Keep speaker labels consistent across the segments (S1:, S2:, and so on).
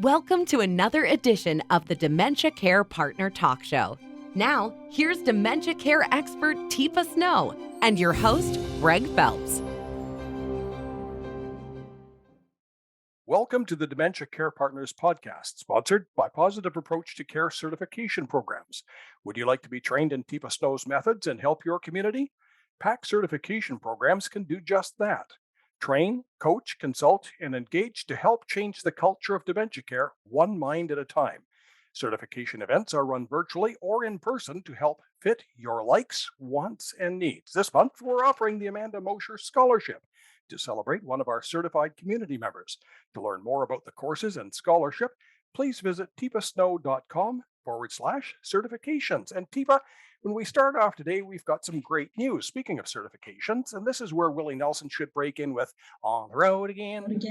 S1: Welcome to another edition of the Dementia Care Partner Talk Show. Now, here's dementia care expert Teepa Snow and your host, Greg Phelps.
S2: Welcome to the Dementia Care Partners podcast, sponsored by Positive Approach to Care certification programs. Would you like to be trained in Teepa Snow's methods and help your community? PAC certification programs can do just that. Train, coach, consult, and engage to help change the culture of dementia care one mind at a time. Certification events are run virtually or in person to help fit your likes, wants, and needs. This month, we're offering the Amanda Mosher Scholarship to celebrate one of our certified community members. To learn more about the courses and scholarship, please visit teepasnow.com/certifications. And Teepa, when we start off today, we've got some great news. Speaking of certifications, and this is where Willie Nelson should break in with On the Road Again.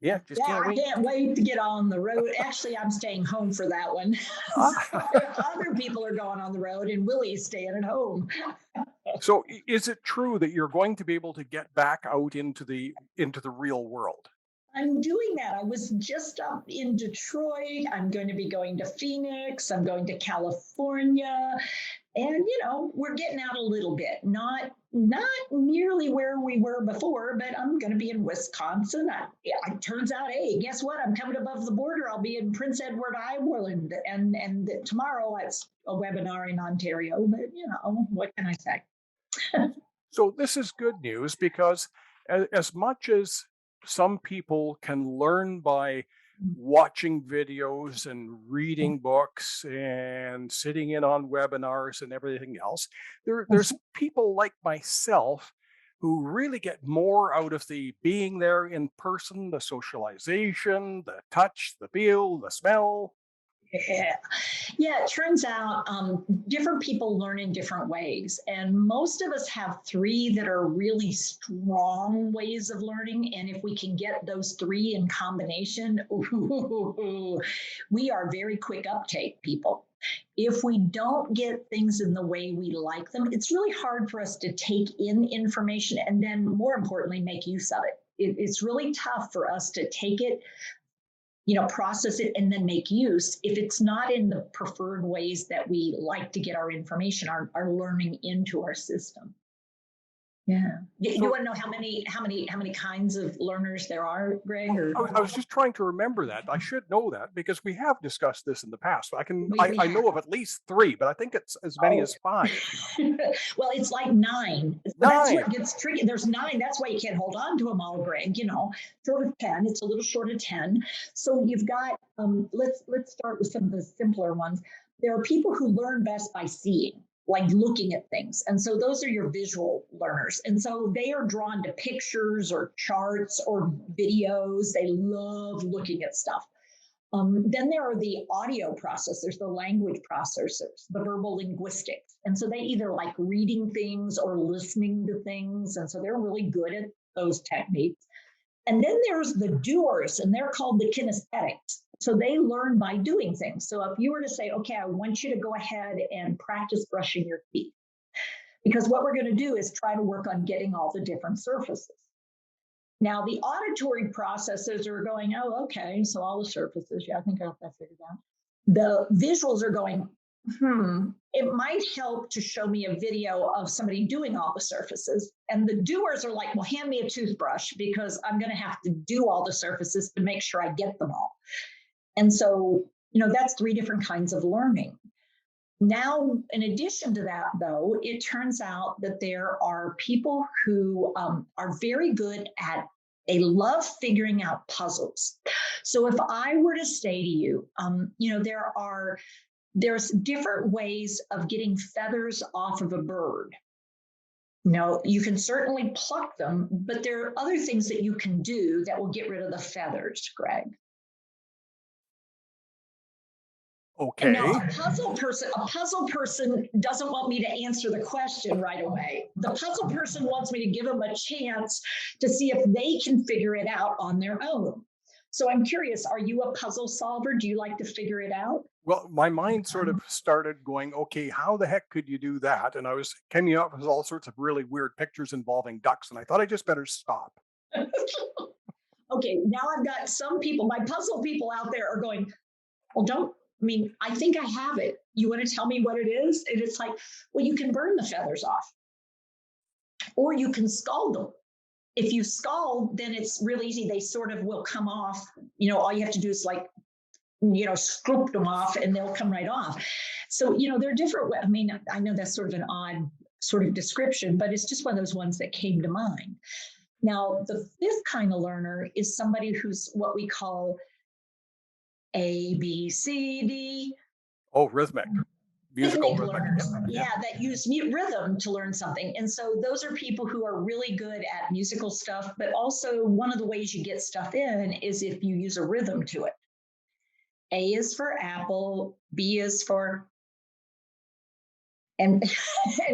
S2: Yeah,
S3: I can't wait to get on the road. Actually, I'm staying home for that one. Other people are going on the road, and Willie's staying at home.
S2: So, is it true that you're going to be able to get back out into the real world?
S3: I'm doing that. I was just up in Detroit. I'm going to be going to Phoenix. I'm going to California. And, we're getting out a little bit, not nearly where we were before, but I'm going to be in Wisconsin. It turns out, hey, guess what? I'm coming above the border. I'll be in Prince Edward Island. And tomorrow it's a webinar in Ontario. But, what can I say?
S2: So this is good news because as much as some people can learn by watching videos and reading books and sitting in on webinars and everything else, there's people like myself who really get more out of the being there in person, the socialization, the touch, the feel, the smell.
S3: Yeah, it turns out different people learn in different ways. And most of us have three that are really strong ways of learning. And if we can get those three in combination, we are very quick uptake people. If we don't get things in the way we like them, it's really hard for us to take in information and then, more importantly, make use of it. It's really tough for us to take it, process it and then make use if it's not in the preferred ways that we like to get our information, our learning into our system. Yeah. You want to know how many kinds of learners there are, Greg?
S2: I was just trying to remember that. I should know that because we have discussed this in the past. I know of at least three, but I think it's as many as five.
S3: Well, it's like nine. That's what gets tricky. There's nine. That's why you can't hold on to them all, Greg. Short of 10. It's a little short of 10. So you've got. Let's start with some of the simpler ones. There are people who learn best by seeing, like looking at things. And so those are your visual learners. And so they are drawn to pictures or charts or videos. They love looking at stuff. Then there are the audio processors, the language processors, the verbal linguistics. And so they either like reading things or listening to things. And so they're really good at those techniques. And then there's the doers, and they're called the kinesthetics. So they learn by doing things. So if you were to say, okay, I want you to go ahead and practice brushing your teeth, because what we're going to do is try to work on getting all the different surfaces. Now, the auditory processes are going, oh, okay, so all the surfaces. Yeah, I think I have that figured out. The visuals are going, it might help to show me a video of somebody doing all the surfaces. And the doers are like, well, hand me a toothbrush because I'm going to have to do all the surfaces to make sure I get them all. And so, that's three different kinds of learning. Now, in addition to that, though, it turns out that there are people who are very good at, they love figuring out puzzles. So if I were to say to you, there's different ways of getting feathers off of a bird. You can certainly pluck them, but there are other things that you can do that will get rid of the feathers, Greg.
S2: Okay.
S3: Now, a puzzle person doesn't want me to answer the question right away. The puzzle person wants me to give them a chance to see if they can figure it out on their own. So I'm curious, are you a puzzle solver? Do you like to figure it out?
S2: Well, my mind sort of started going, okay, how the heck could you do that? And I was coming up with all sorts of really weird pictures involving ducks, and I thought I just better stop.
S3: Okay, now I've got some people, my puzzle people out there are going, well, I think I have it. You want to tell me what it is? And it's like, well, you can burn the feathers off or you can scald them. If you scald, then it's real easy. They sort of will come off. All you have to do is scoop them off and they'll come right off. So, they're different. I know that's sort of an odd sort of description, but it's just one of those ones that came to mind. Now, the fifth kind of learner is somebody who's what we call A, B, C, D.
S2: Oh, rhythmic. Musical rhythmic.
S3: Yeah, that use rhythm to learn something. And so those are people who are really good at musical stuff, but also one of the ways you get stuff in is if you use a rhythm to it. A is for apple, B is for and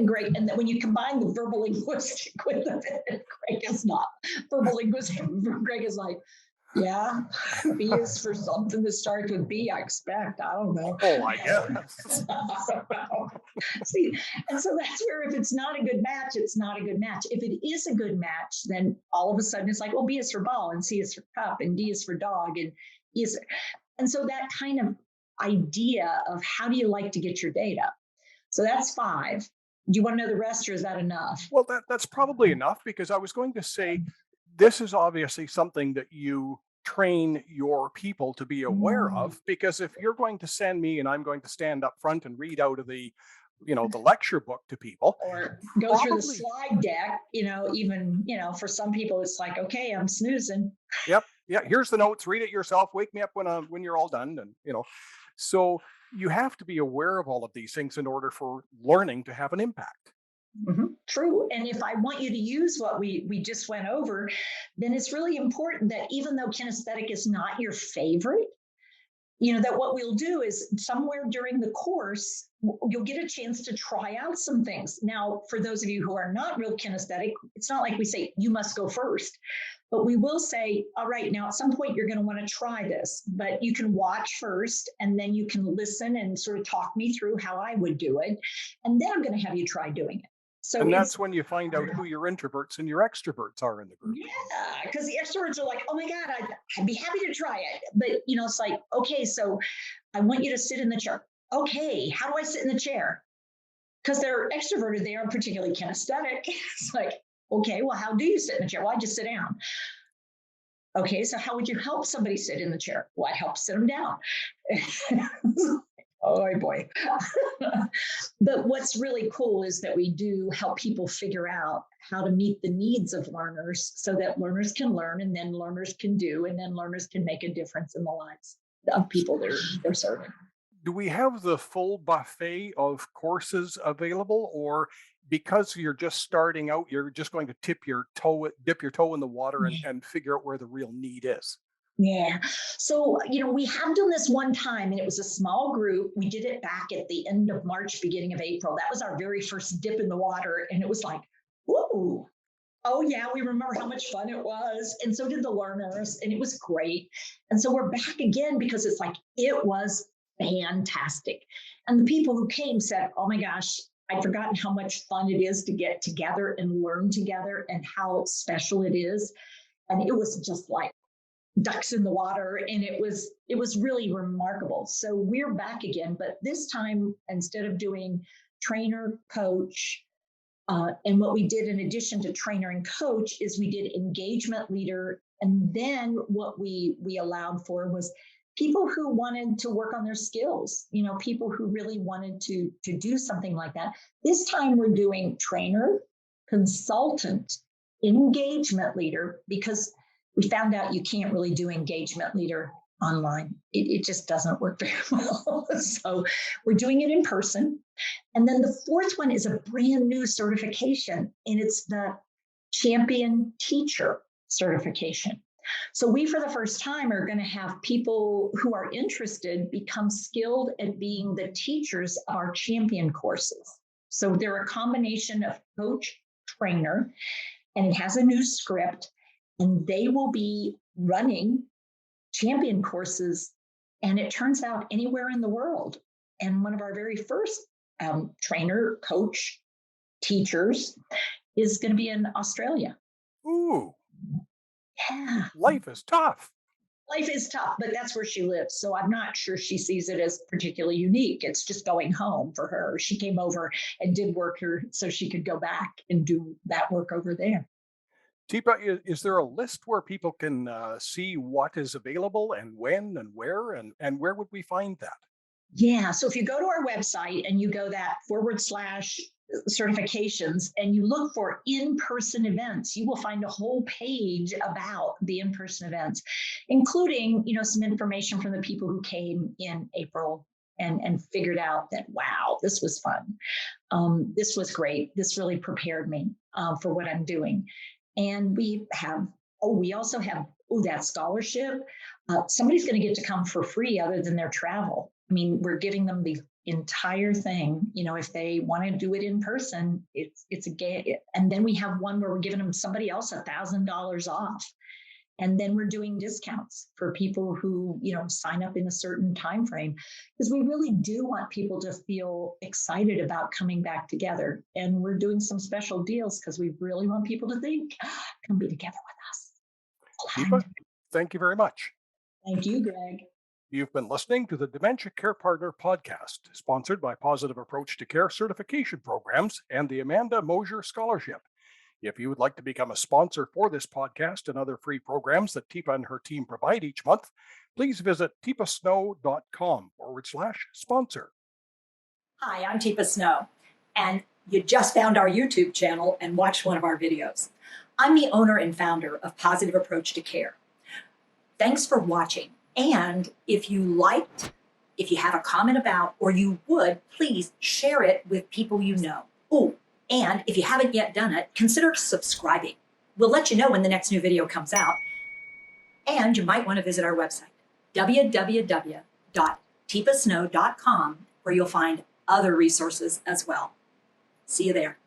S3: great. And then when you combine the verbal linguistic with it, Greg is not. Verbal linguistic, Greg is like, yeah, B is for something that starts with B, I expect. I don't know.
S2: Oh, I guess.
S3: See, and so that's where if it's not a good match, it's not a good match. If it is a good match, then all of a sudden it's like, well, B is for ball and C is for cup and D is for dog and E is. And so that kind of idea of how do you like to get your data? So that's 5. Do you want to know the rest or is that enough?
S2: Well, that's probably enough because I was going to say this is obviously something that you train your people to be aware of, because if you're going to send me and I'm going to stand up front and read out of the lecture book to people
S3: or go through the slide deck, even for some people it's like, okay, I'm snoozing.
S2: Yep. Yeah, here's the notes, read it yourself, wake me up when you're all done. And so you have to be aware of all of these things in order for learning to have an impact.
S3: Mm-hmm. True. And if I want you to use what we just went over, then it's really important that even though kinesthetic is not your favorite, that what we'll do is somewhere during the course, you'll get a chance to try out some things. Now, for those of you who are not real kinesthetic, it's not like we say, you must go first, but we will say, all right, now at some point you're going to want to try this, but you can watch first and then you can listen and sort of talk me through how I would do it. And then I'm going to have you try doing it. So
S2: and that's when you find out who your introverts and your extroverts are in the group.
S3: Yeah, because the extroverts are like, oh my God, I'd be happy to try it. But, it's like, okay, so I want you to sit in the chair. Okay, how do I sit in the chair? Because they're extroverted, they aren't particularly kinesthetic. It's like, okay, well, how do you sit in the chair? Well, I just sit down. Okay, so how would you help somebody sit in the chair? Well, I help sit them down. Oh boy. But what's really cool is that we do help people figure out how to meet the needs of learners so that learners can learn and then learners can do, and then learners can make a difference in the lives of people they're serving.
S2: Do we have the full buffet of courses available, or because you're just starting out, you're just going to dip your toe in the water and figure out where the real need is?
S3: Yeah. So, we have done this one time and it was a small group. We did it back at the end of March, beginning of April. That was our very first dip in the water. And it was like, whoa, oh yeah, we remember how much fun it was. And so did the learners, and it was great. And so we're back again because it's like, it was fantastic. And the people who came said, oh my gosh, I'd forgotten how much fun it is to get together and learn together and how special it is. And it was just like ducks in the water, and it was really remarkable. So we're back again, but this time instead of doing trainer, coach, and what we did in addition to trainer and coach is we did engagement leader, and then what we allowed for was people who wanted to work on their skills, people who really wanted to do something like that. This time we're doing trainer, consultant, engagement leader, because we found out you can't really do engagement leader online. It just doesn't work very well. So we're doing it in person. And then the fourth one is a brand new certification, and it's the champion teacher certification. So we, for the first time, are going to have people who are interested become skilled at being the teachers of our champion courses. So they're a combination of coach, trainer, and it has a new script. And they will be running champion courses, and it turns out anywhere in the world. And one of our very first trainer, coach, teachers is going to be in Australia.
S2: Ooh.
S3: Yeah.
S2: Life is tough.
S3: Life is tough, but that's where she lives. So I'm not sure she sees it as particularly unique. It's just going home for her. She came over and did work here so she could go back and do that work over there.
S2: Teepa, is there a list where people can see what is available and when and where, and where would we find that?
S3: Yeah. So if you go to our website and you go that / certifications and you look for in-person events, you will find a whole page about the in-person events, including, some information from the people who came in April and figured out that, wow, this was fun. This was great. This really prepared me for what I'm doing. And we also have, that scholarship. Somebody's going to get to come for free other than their travel. I mean, we're giving them the entire thing. If they want to do it in person, it's a game. And then we have one where we're giving them somebody else $1,000 off. And then we're doing discounts for people who, sign up in a certain time frame, because we really do want people to feel excited about coming back together. And we're doing some special deals because we really want people to think, come be together with us.
S2: Teepa, thank you very much.
S3: Thank you, Greg.
S2: You've been listening to the Dementia Care Partner podcast, sponsored by Positive Approach to Care certification programs and the Amanda Mosier Scholarship. If you would like to become a sponsor for this podcast and other free programs that Teepa and her team provide each month, please visit teepasnow.com/sponsor.
S4: Hi, I'm Teepa Snow, and you just found our YouTube channel and watched one of our videos. I'm the owner and founder of Positive Approach to Care. Thanks for watching, and if you liked, if you have a comment about, or you would, please share it with people you know. Oh, and if you haven't yet done it, consider subscribing. We'll let you know when the next new video comes out. And you might want to visit our website, www.teepasnow.com, where you'll find other resources as well. See you there.